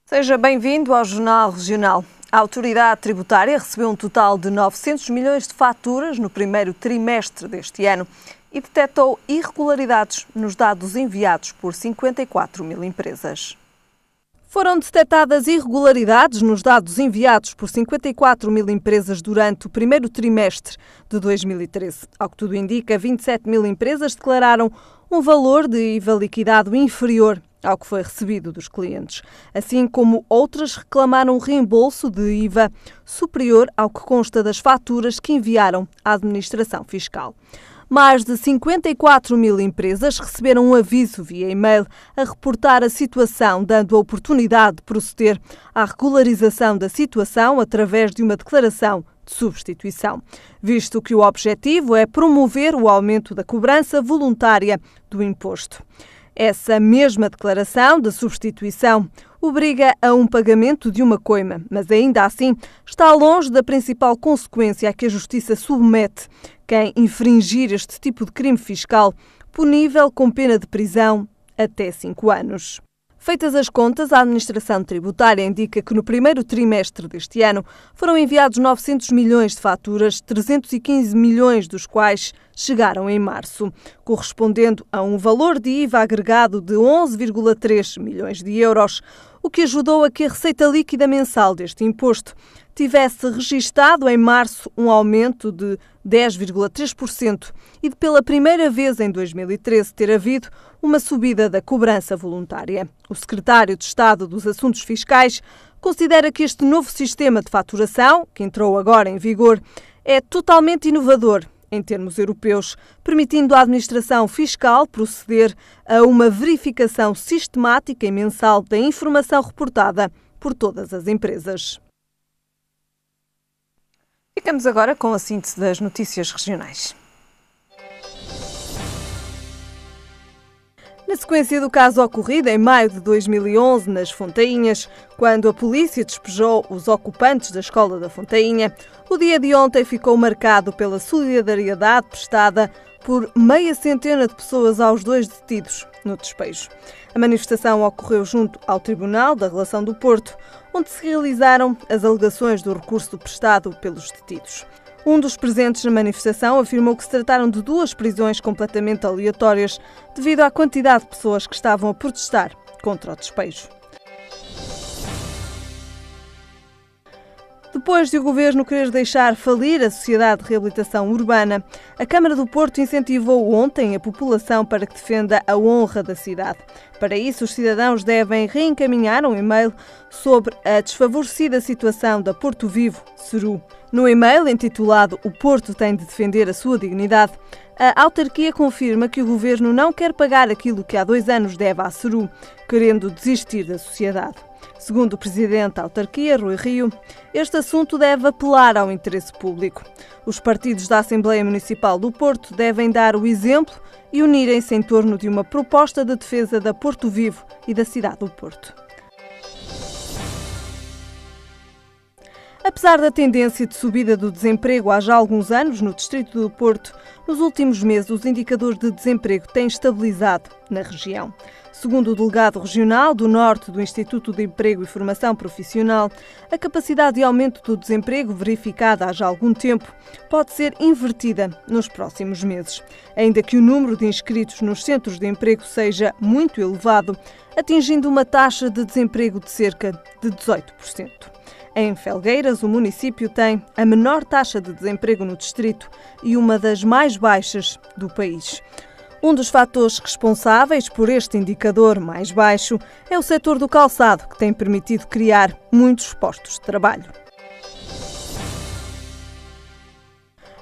Seja bem-vindo ao Jornal Regional. A autoridade tributária recebeu um total de 900 milhões de faturas no primeiro trimestre deste ano e detectou irregularidades nos dados enviados por 54 mil empresas. Foram detectadas irregularidades nos dados enviados por 54 mil empresas durante o primeiro trimestre de 2013. Ao que tudo indica, 27 mil empresas declararam um valor de IVA liquidado inferior ao que foi recebido dos clientes, assim como outras reclamaram um reembolso de IVA superior ao que consta das faturas que enviaram à administração fiscal. Mais de 54 mil empresas receberam um aviso via e-mail a reportar a situação, dando a oportunidade de proceder à regularização da situação através de uma declaração de substituição, visto que o objetivo é promover o aumento da cobrança voluntária do imposto. Essa mesma declaração de substituição obriga a um pagamento de uma coima, mas ainda assim está longe da principal consequência a que a Justiça submete quem infringir este tipo de crime fiscal, punível com pena de prisão até 5 anos. Feitas as contas, a administração tributária indica que no primeiro trimestre deste ano foram enviados 900 milhões de faturas, 315 milhões dos quais chegaram em março, correspondendo a um valor de IVA agregado de 11,3 milhões de euros, o que ajudou a que a receita líquida mensal deste imposto tivesse registado em março um aumento de 10,3% e de pela primeira vez em 2013 ter havido uma subida da cobrança voluntária. O secretário de Estado dos Assuntos Fiscais considera que este novo sistema de faturação, que entrou agora em vigor, é totalmente inovador em termos europeus, permitindo à administração fiscal proceder a uma verificação sistemática e mensal da informação reportada por todas as empresas. Ficamos agora com a síntese das notícias regionais. Na sequência do caso ocorrido em maio de 2011 nas Fontainhas, quando a polícia despejou os ocupantes da Escola da Fontainha, o dia de ontem ficou marcado pela solidariedade prestada por meia centena de pessoas aos 2 detidos no despejo. A manifestação ocorreu junto ao Tribunal da Relação do Porto, onde se realizaram as alegações do recurso prestado pelos detidos. Um dos presentes na manifestação afirmou que se trataram de 2 prisões completamente aleatórias devido à quantidade de pessoas que estavam a protestar contra o despejo. Depois de o Governo querer deixar falir a Sociedade de Reabilitação Urbana, a Câmara do Porto incentivou ontem a população para que defenda a honra da cidade. Para isso, os cidadãos devem reencaminhar um e-mail sobre a desfavorecida situação da Porto Vivo, Ceru. No e-mail, intitulado "O Porto tem de defender a sua dignidade", a autarquia confirma que o Governo não quer pagar aquilo que há 2 anos deve à Ceru, querendo desistir da sociedade. Segundo o presidente da autarquia, Rui Rio, este assunto deve apelar ao interesse público. Os partidos da Assembleia Municipal do Porto devem dar o exemplo e unirem-se em torno de uma proposta de defesa da Porto Vivo e da cidade do Porto. Apesar da tendência de subida do desemprego há já alguns anos no distrito do Porto, nos últimos meses os indicadores de desemprego têm estabilizado na região. Segundo o delegado regional do Norte do Instituto de Emprego e Formação Profissional, a capacidade de aumento do desemprego verificada há já algum tempo pode ser invertida nos próximos meses, ainda que o número de inscritos nos centros de emprego seja muito elevado, atingindo uma taxa de desemprego de cerca de 18%. Em Felgueiras, o município tem a menor taxa de desemprego no distrito e uma das mais baixas do país. Um dos fatores responsáveis por este indicador mais baixo é o setor do calçado, que tem permitido criar muitos postos de trabalho.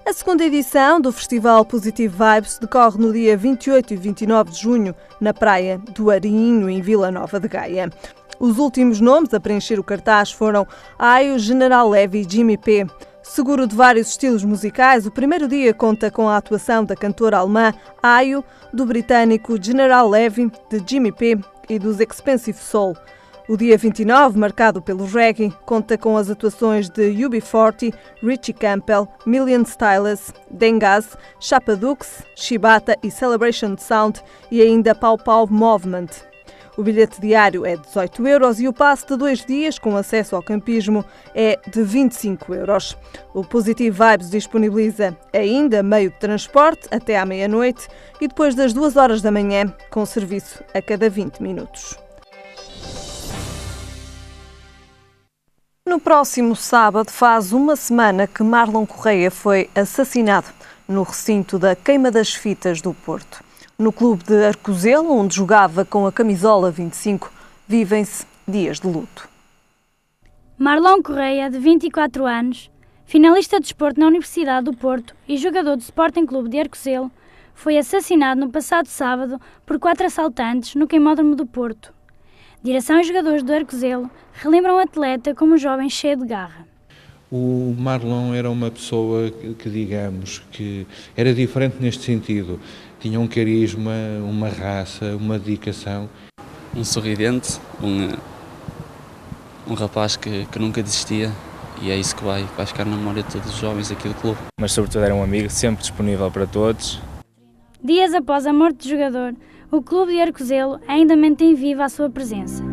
A segunda edição do Festival Positive Vibes decorre no dia 28 e 29 de junho, na Praia do Arinho, em Vila Nova de Gaia. Os últimos nomes a preencher o cartaz foram Aio, General Levy e Jimmy P. Seguro de vários estilos musicais, o primeiro dia conta com a atuação da cantora alemã Aio, do britânico General Levy, de Jimmy P e dos Expensive Soul. O dia 29, marcado pelo reggae, conta com as atuações de UB40, Richie Campbell, Million Stylus, Dengaz, Chapa Dukes, Shibata e Celebration Sound e ainda Pau Pau Movement. O bilhete diário é de 18 euros e o passe de 2 dias com acesso ao campismo é de 25 euros. O Positive Vibes disponibiliza ainda meio de transporte até à meia-noite e depois das 2 horas da manhã, com serviço a cada 20 minutos. No próximo sábado faz uma semana que Marlon Correia foi assassinado no recinto da Queima das Fitas do Porto. No clube de Arcozelo, onde jogava com a camisola 25, vivem-se dias de luto. Marlon Correia, de 24 anos, finalista de desporto na Universidade do Porto e jogador do Sporting Clube de Arcozelo, foi assassinado no passado sábado por 4 assaltantes no queimódromo do Porto. Direção e jogadores do Arcozelo relembram o atleta como um jovem cheio de garra. O Marlon era uma pessoa que digamos, que era diferente neste sentido. Tinha um carisma, uma raça, uma dedicação. Um sorridente, um rapaz que nunca desistia, e é isso que vai ficar na memória de todos os jovens aqui do clube. Mas sobretudo era um amigo sempre disponível para todos. Dias após a morte do jogador, o clube de Arcozelo ainda mantém viva a sua presença.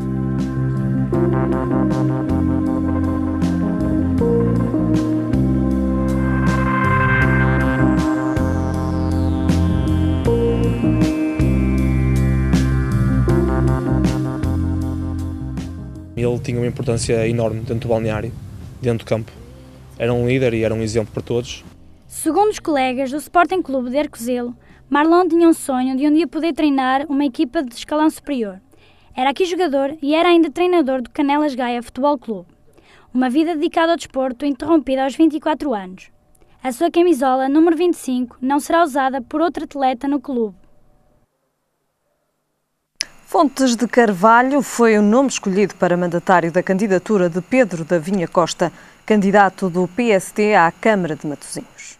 Ele tinha uma importância enorme dentro do balneário, dentro do campo. Era um líder e era um exemplo para todos. Segundo os colegas do Sporting Clube de Arcozelo, Marlon tinha um sonho de um dia poder treinar uma equipa de escalão superior. Era aqui jogador e era ainda treinador do Canelas Gaia Futebol Clube. Uma vida dedicada ao desporto interrompida aos 24 anos. A sua camisola, número 25, não será usada por outro atleta no clube. Fontes de Carvalho foi o nome escolhido para mandatário da candidatura de Pedro da Vinha Costa, candidato do PSD à Câmara de Matosinhos.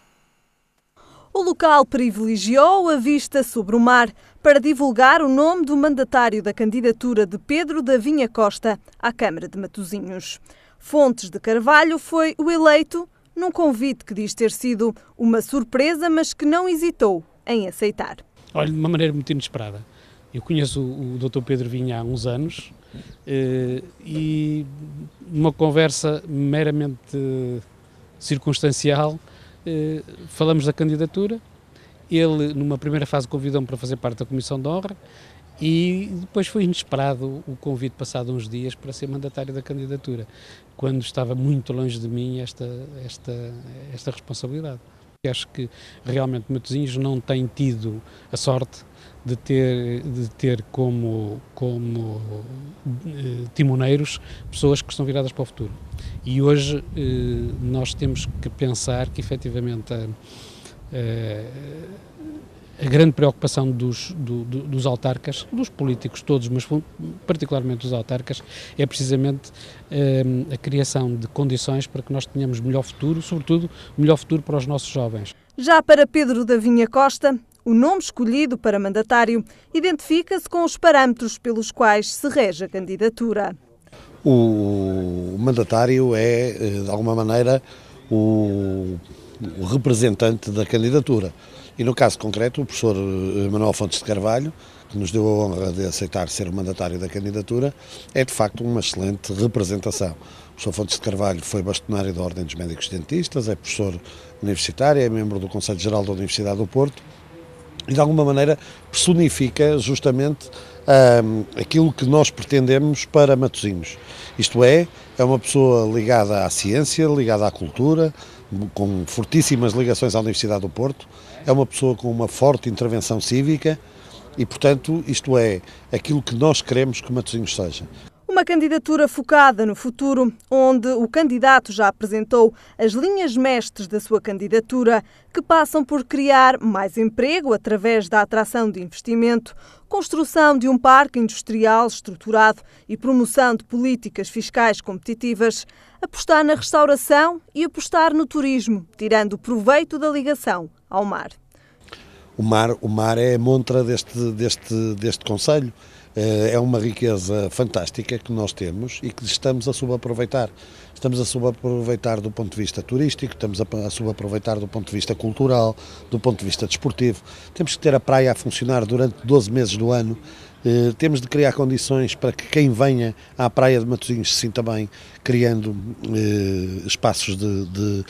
O local privilegiou a vista sobre o mar para divulgar o nome do mandatário da candidatura de Pedro da Vinha Costa à Câmara de Matosinhos. Fontes de Carvalho foi o eleito num convite que diz ter sido uma surpresa, mas que não hesitou em aceitar. Olha, de uma maneira muito inesperada. Eu conheço o Dr. Pedro Vinha há uns anos e numa conversa meramente circunstancial falamos da candidatura. Ele, numa primeira fase, convidou-me para fazer parte da Comissão de Honra e depois foi inesperado o convite, passado uns dias, para ser mandatário da candidatura, quando estava muito longe de mim esta responsabilidade. Eu acho que realmente Matosinhos não tem tido a sorte de ter como timoneiros pessoas que estão viradas para o futuro. E hoje nós temos que pensar que efetivamente a grande preocupação dos autarcas, dos políticos todos, mas particularmente dos autarcas, é precisamente a criação de condições para que nós tenhamos melhor futuro, sobretudo melhor futuro para os nossos jovens. Já para Pedro da Vinha Costa, o nome escolhido para mandatário identifica-se com os parâmetros pelos quais se rege a candidatura. O mandatário é, de alguma maneira, o representante da candidatura. E no caso concreto, o professor Manuel Fontes de Carvalho, que nos deu a honra de aceitar ser o mandatário da candidatura, é de facto uma excelente representação. O professor Fontes de Carvalho foi bastonário da Ordem dos Médicos Dentistas, é professor universitário, é membro do Conselho Geral da Universidade do Porto e de alguma maneira personifica justamente aquilo que nós pretendemos para Matosinhos. Isto é uma pessoa ligada à ciência, ligada à cultura, com fortíssimas ligações à Universidade do Porto, é uma pessoa com uma forte intervenção cívica e, portanto, isto é aquilo que nós queremos que Matosinhos seja. Uma candidatura focada no futuro, onde o candidato já apresentou as linhas mestres da sua candidatura, que passam por criar mais emprego através da atração de investimento, construção de um parque industrial estruturado e promoção de políticas fiscais competitivas, apostar na restauração e apostar no turismo, tirando proveito da ligação ao mar. O mar é a montra deste concelho. É uma riqueza fantástica que nós temos e que estamos a subaproveitar. Estamos a subaproveitar do ponto de vista turístico, estamos a subaproveitar do ponto de vista cultural, do ponto de vista desportivo. Temos que ter a praia a funcionar durante 12 meses do ano. Temos de criar condições para que quem venha à praia de Matosinhos se sinta bem, criando espaços de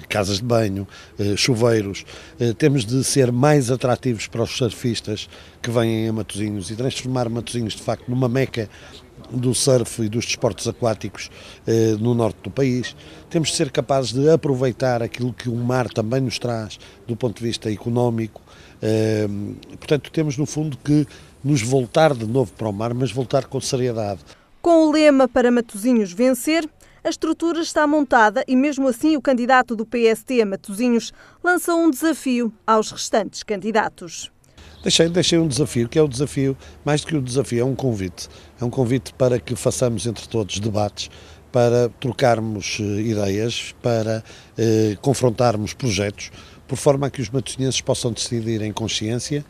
casas de banho, chuveiros. Temos de ser mais atrativos para os surfistas que vêm a Matosinhos e transformar Matosinhos de facto numa meca do surf e dos desportos aquáticos no norte do país. Temos de ser capazes de aproveitar aquilo que o mar também nos traz do ponto de vista económico. Portanto, temos no fundo que nos voltar de novo para o mar, mas voltar com seriedade. Com o lema para Matosinhos vencer, a estrutura está montada e mesmo assim o candidato do PST a Matosinhos lança um desafio aos restantes candidatos. Deixei um desafio, que é o desafio, mais do que o desafio, é um convite. É um convite para que façamos entre todos debates, para trocarmos ideias, para confrontarmos projetos, por forma a que os matosinhenses possam decidir em consciência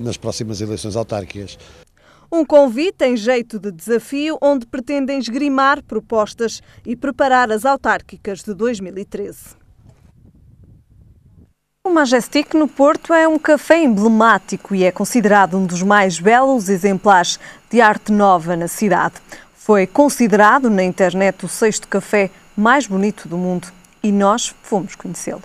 nas próximas eleições autárquicas. Um convite em jeito de desafio, onde pretendem esgrimar propostas e preparar as autárquicas de 2013. O Majestic no Porto é um café emblemático e é considerado um dos mais belos exemplares de arte nova na cidade. Foi considerado na internet o 6º café mais bonito do mundo e nós fomos conhecê-lo.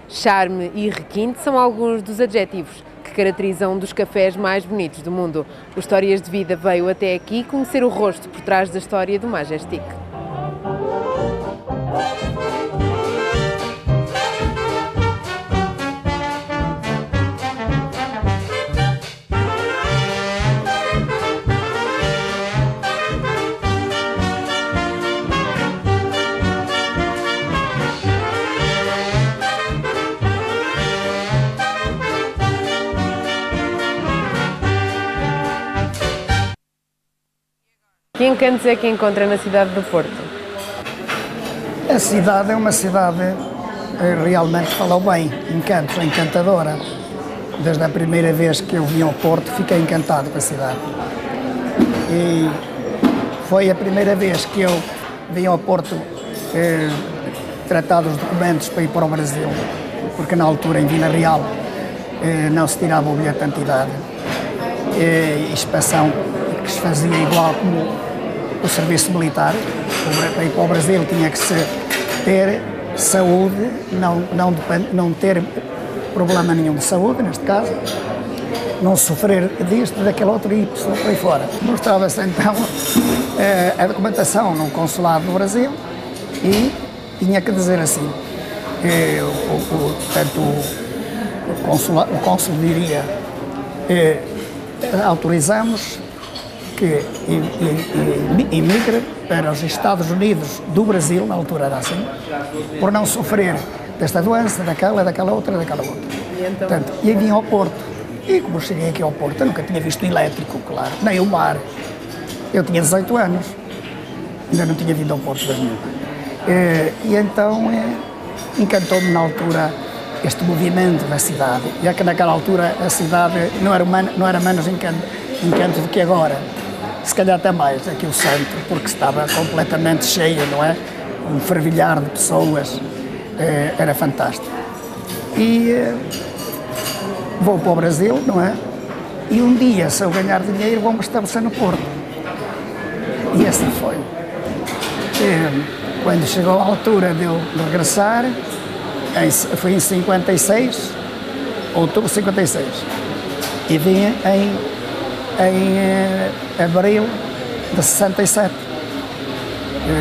Charme e requinte são alguns dos adjetivos que caracterizam um dos cafés mais bonitos do mundo. O Histórias de Vida veio até aqui conhecer o rosto por trás da história do Majestic. Que encantos é que encontra na cidade do Porto? A cidade é uma cidade realmente, falou bem, encantos, encantadora. Desde a primeira vez que eu vim ao Porto, fiquei encantado com a cidade. E foi a primeira vez que eu vim ao Porto tratar dos documentos para ir para o Brasil, porque na altura, em Vila Real, não se tirava o bilhete de antidade. A inspeção que se fazia igual como o serviço militar. Para ir para o Brasil tinha que ter saúde, não ter problema nenhum de saúde, neste caso, não sofrer disto, daquele outro e por aí fora. Mostrava-se então a documentação no consulado do Brasil e tinha que dizer assim, portanto, o cônsul diria, autorizamos que imigre para os Estados Unidos do Brasil, na altura era assim, por não sofrer desta doença, daquela outra. E então? Portanto, e vim ao Porto. E como cheguei aqui ao Porto, eu nunca tinha visto elétrico, claro, nem o mar. Eu tinha 18 anos, ainda não tinha vindo ao Porto da minha. E então encantou-me na altura este movimento da cidade. E é que naquela altura a cidade não era menos encanto do que agora. Se calhar até mais aqui o centro, porque estava completamente cheio, não é? Um fervilhar de pessoas, era fantástico. E vou para o Brasil, não é? E um dia, se eu ganhar dinheiro, vou-me estabelecer no Porto. E assim foi. Quando chegou a altura de eu regressar, foi em 56, outubro de 56, e vim em abril de 67.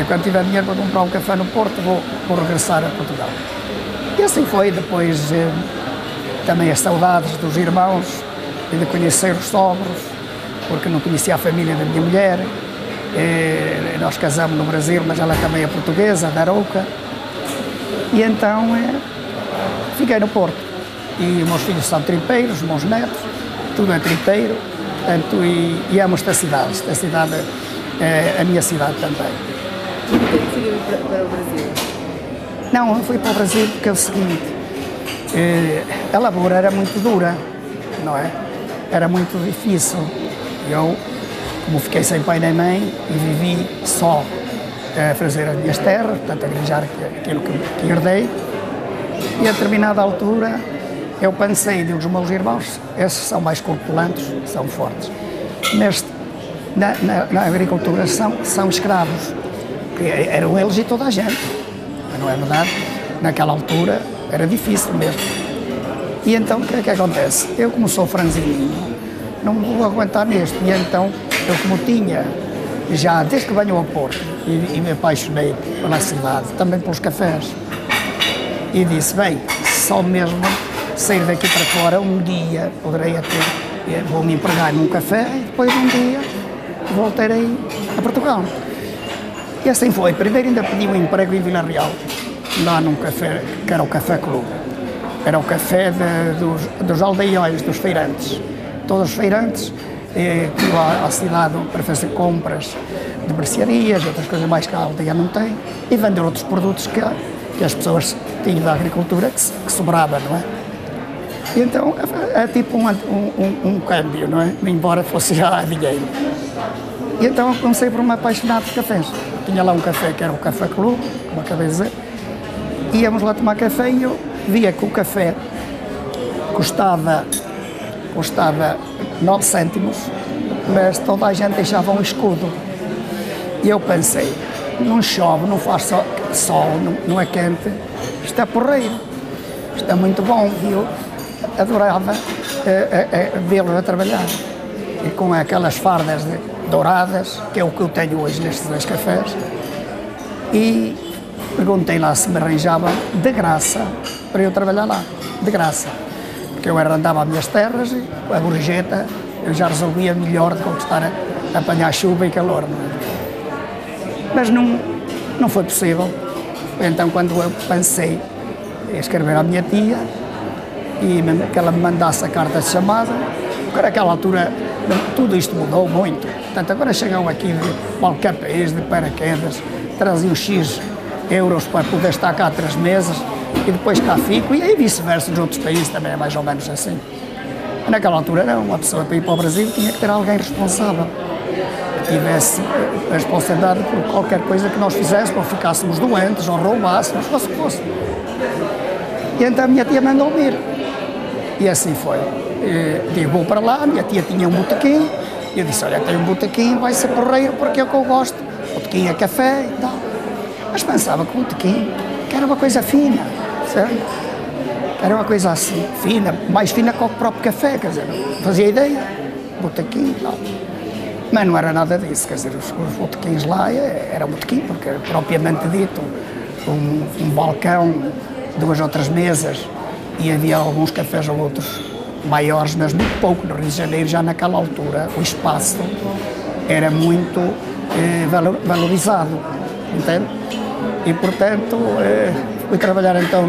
Quando tiver dinheiro para comprar um café no Porto, vou regressar a Portugal. E assim foi. Depois também as saudades dos irmãos e de conhecer os sogros, porque não conhecia a família da minha mulher. Nós casamos no Brasil, mas ela também é portuguesa, da Arouca. E então fiquei no Porto. E os meus filhos são tripeiros, os meus netos, tudo é tripeiro. Portanto, e amo esta cidade. Esta cidade é a minha cidade também. Por que decidiu ir para o Brasil? Não, eu fui para o Brasil porque é o seguinte, a lavoura era muito dura, não é? era muito difícil. Eu, como fiquei sem pai nem mãe e vivi só a fazer as minhas terras, portanto a granjar aquilo que herdei, e a determinada altura eu pensei, digo, os meus irmãos, esses são mais corpulentos, são fortes. Na agricultura são escravos, que eram eles e toda a gente, não é verdade? Naquela altura era difícil mesmo. E então o que é que acontece? Eu, como sou franzininho, não vou aguentar nisto, e então eu, como tinha, já desde que venho ao Porto, e me apaixonei pela cidade, também pelos cafés, e disse, bem, só mesmo sair daqui para fora, um dia poderei até, vou-me empregar num café, e depois um dia voltarei a Portugal. E assim foi. Primeiro ainda pedi um emprego em Vila Real, lá num café, que era o Café Clube. Era o café dos aldeiões, dos feirantes. Todos os feirantes que iam à cidade para fazer compras de mercearias, outras coisas mais que a aldeia não tem, e vender outros produtos que as pessoas tinham da agricultura que sobrava, não é? E então é tipo um câmbio, não é? Embora fosse já dinheiro. E então eu comecei por me apaixonar por cafés. Tinha lá um café que era o Café Clube, como acabei de dizer. Íamos lá tomar café e eu via que o café custava 9 cêntimos, mas toda a gente deixava um escudo. E eu pensei, não chove, não faz sol, não é quente, isto é porreiro, isto é muito bom. E eu adorava vê-los a trabalhar. E com aquelas fardas douradas, que é o que eu tenho hoje nestes 2 cafés, e perguntei lá se me arranjavam de graça para eu trabalhar lá, de graça. Porque eu arrendava as minhas terras e a gorjeta eu já resolvia melhor do que estar a apanhar chuva e calor. Não é? Mas não foi possível. Então, quando eu pensei em escrever à minha tia e que ela me mandasse a carta de chamada, porque naquela altura tudo isto mudou muito. Portanto, agora chegam aqui de balcapés, de paraquedas, traziam X euros para poder estar cá 3 meses e depois cá fico, e aí vice-versa, nos outros países também é mais ou menos assim. Naquela altura não, uma pessoa para ir para o Brasil tinha que ter alguém responsável, que tivesse a responsabilidade por qualquer coisa que nós fizéssemos, ou ficássemos doentes, ou roubássemos, fosse o que fosse. E então a minha tia mandou-me ir, e assim foi. Digo, vou para lá, a minha tia tinha um botequim, e eu disse, olha, tem um botequim, vai ser porreiro porque é o que eu gosto, botequim é café e tal. Mas pensava que o botequim, que era uma coisa fina, certo? Era uma coisa assim, fina, mais fina que o próprio café, quer dizer, não fazia ideia, botequim e tal. Mas não era nada disso, quer dizer, os botequins lá era um botequim, porque era propriamente dito, um balcão, 2 ou 3 mesas, e havia alguns cafés ou outros maiores, mas muito pouco. No Rio de Janeiro, já naquela altura, o espaço era muito valorizado, entende? E, portanto, fui trabalhar então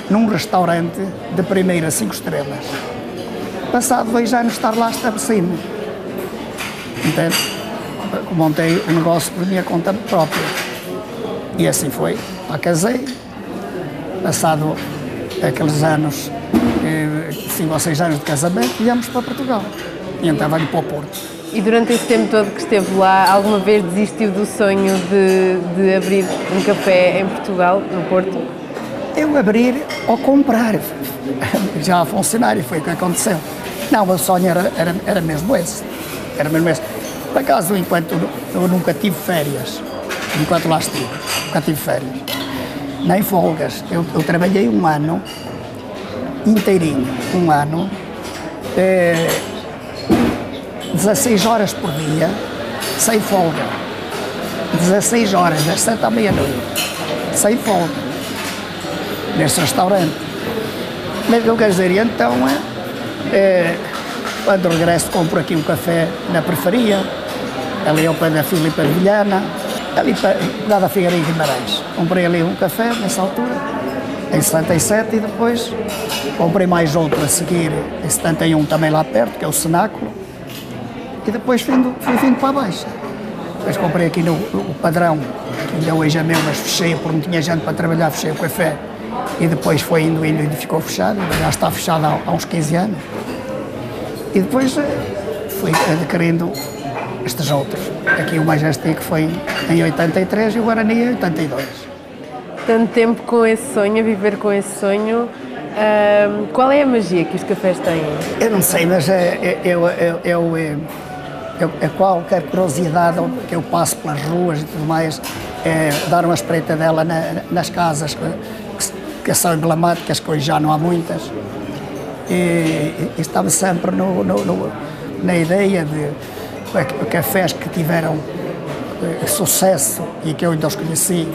num restaurante de primeira 5 estrelas. Passado 2 anos de estar lá, estabeleci-me, entende? Montei o negócio por minha conta própria. E assim foi. Lá casei, passado aqueles anos, 5 ou 6 anos de casamento, viemos para Portugal. E então venho para o Porto. E durante esse tempo todo que esteve lá, alguma vez desistiu do sonho de abrir um café em Portugal, no Porto? Eu abrir ou comprar, já a funcionar, e foi o que aconteceu. Não, o meu sonho era mesmo esse. Era mesmo esse. Por acaso, enquanto eu nunca tive férias, enquanto lá estive, nunca tive férias, nem folgas. Eu trabalhei um ano inteirinho, 16 horas por dia, sem folga. 16 horas, das 7 à meia-noite, sem folga, nesse restaurante. Mas o que eu quero dizer, então, quando regresso compro aqui um café na periferia, ali ao pé da Filipa de Vilhana, ali lá da Figueiredo de Guimarães. Comprei ali um café nessa altura, em 77, e depois comprei mais outro a seguir, em 71 também lá perto, que é o Cenáculo, e depois fui vindo para baixo. Depois comprei aqui o Padrão, que ainda hoje é meu, mas fechei, porque não tinha gente para trabalhar, fechei o café, e depois foi indo e ficou fechado, já está fechado há uns 15 anos. E depois fui adquirindo estes outros. Aqui o Majestic foi em 83 e o Guarani em 82. Tanto tempo com esse sonho, a viver com esse sonho, qual é a magia que os cafés têm? Eu não sei, mas qualquer curiosidade que eu passo pelas ruas e tudo mais, dar uma espreitadela nas casas que são emblemáticas, que hoje já não há muitas. E estava sempre na ideia de cafés que tiveram sucesso e que eu ainda os conheci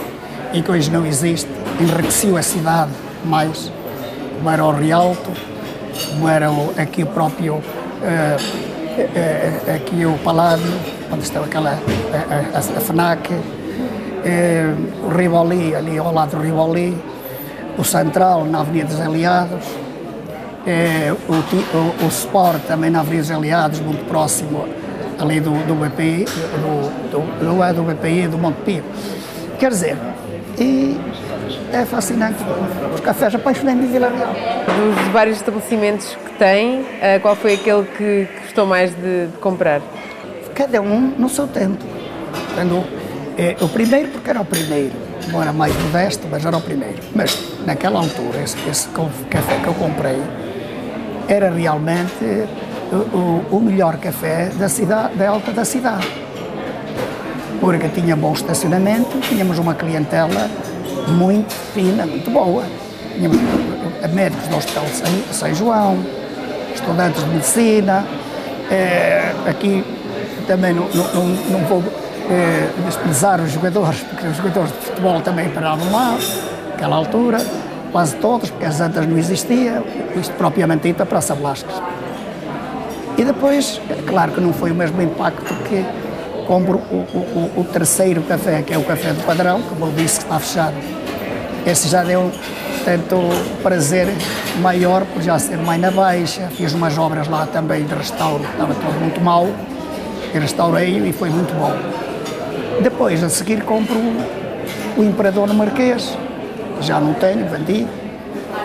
e que hoje não existe, enriqueceu a cidade mais, como era o Rialto, como era aqui o próprio, aqui o Paládio, onde estava a FNAC, o Rivoli, ali ao lado do Rivoli, o Central na Avenida dos Aliados, o Sport também na Avenida dos Aliados, muito próximo ali do BPI, do BPI do Montepio. Quer dizer, e é fascinante. Os cafés apaixonei-me de Vila Real. Dos vários estabelecimentos que tem, qual foi aquele que gostou mais de comprar? Cada um no seu tempo. O primeiro, porque era o primeiro, não era mais modesto, mas era o primeiro. Mas naquela altura, esse café que eu comprei era realmente o melhor café da cidade, da alta da cidade. Porque tinha bom estacionamento, tínhamos uma clientela muito fina, muito boa. Tínhamos médicos do Hospital de São João, estudantes de medicina, aqui também não vou desprezar os jogadores, porque os jogadores de futebol também paravam lá, naquela altura, quase todos, porque as antas não existiam, isto propriamente dito a Praça Velasquez. E depois, claro que não foi o mesmo impacto que compro o terceiro café, que é o Café do Padrão, como eu disse que está fechado. Esse já deu tanto prazer maior, por já ser mais na baixa. Fiz umas obras lá também de restauro, estava tudo muito mal, e restaurei e foi muito bom. Depois, a seguir, compro o Imperador no Marquês, já não tenho, vendi.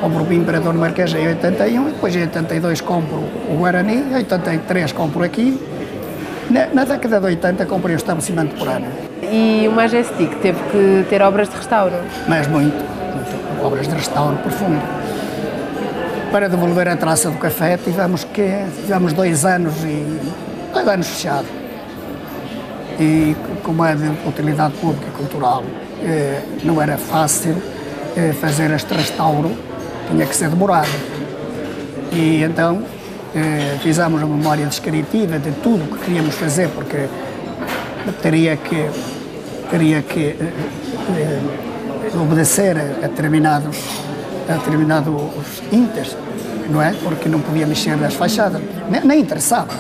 Compro o Imperador no Marquês em 81, e depois em 82 compro o Guarani, em 83 compro aqui. Na década de 80 comprei o estabelecimento por ano. E o Majestic teve que ter obras de restauro? Mas muito obras de restauro profundo. Para devolver a traça do café tivemos 2 anos fechado. E como é de utilidade pública e cultural, não era fácil fazer este restauro, tinha que ser demorado. E então fizemos uma memória descritiva de tudo o que queríamos fazer, porque teria que obedecer a determinados índices, não é? Porque não podia mexer nas fachadas, nem interessava.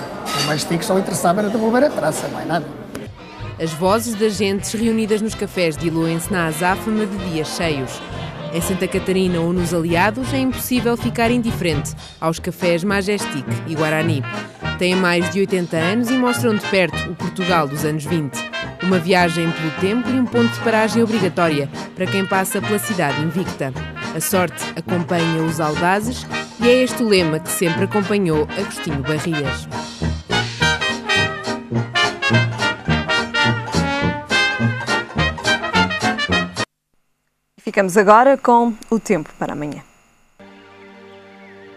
O Majestic só interessava era devolver a traça, não é nada. As vozes das gentes reunidas nos cafés diluem-se na azáfama de dias cheios. Em Santa Catarina ou nos Aliados é impossível ficar indiferente aos cafés Majestic e Guarani. Têm mais de 80 anos e mostram de perto o Portugal dos anos 20. Uma viagem pelo tempo e um ponto de paragem obrigatória para quem passa pela cidade invicta. A sorte acompanha os audazes e é este o lema que sempre acompanhou Agostinho Barrias. Ficamos agora com o tempo para amanhã.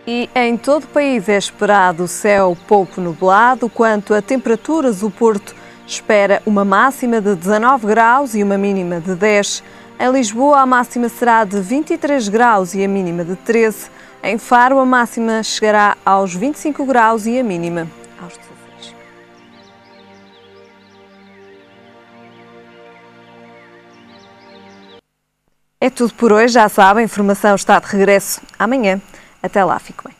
E em todo o país é esperado céu pouco nublado. Quanto a temperaturas, o Porto espera uma máxima de 19 graus e uma mínima de 10. Em Lisboa, a máxima será de 23 graus e a mínima de 13. Em Faro, a máxima chegará aos 25 graus e a mínima aos 16. É tudo por hoje, já sabem, a informação está de regresso amanhã. Até lá, fico bem.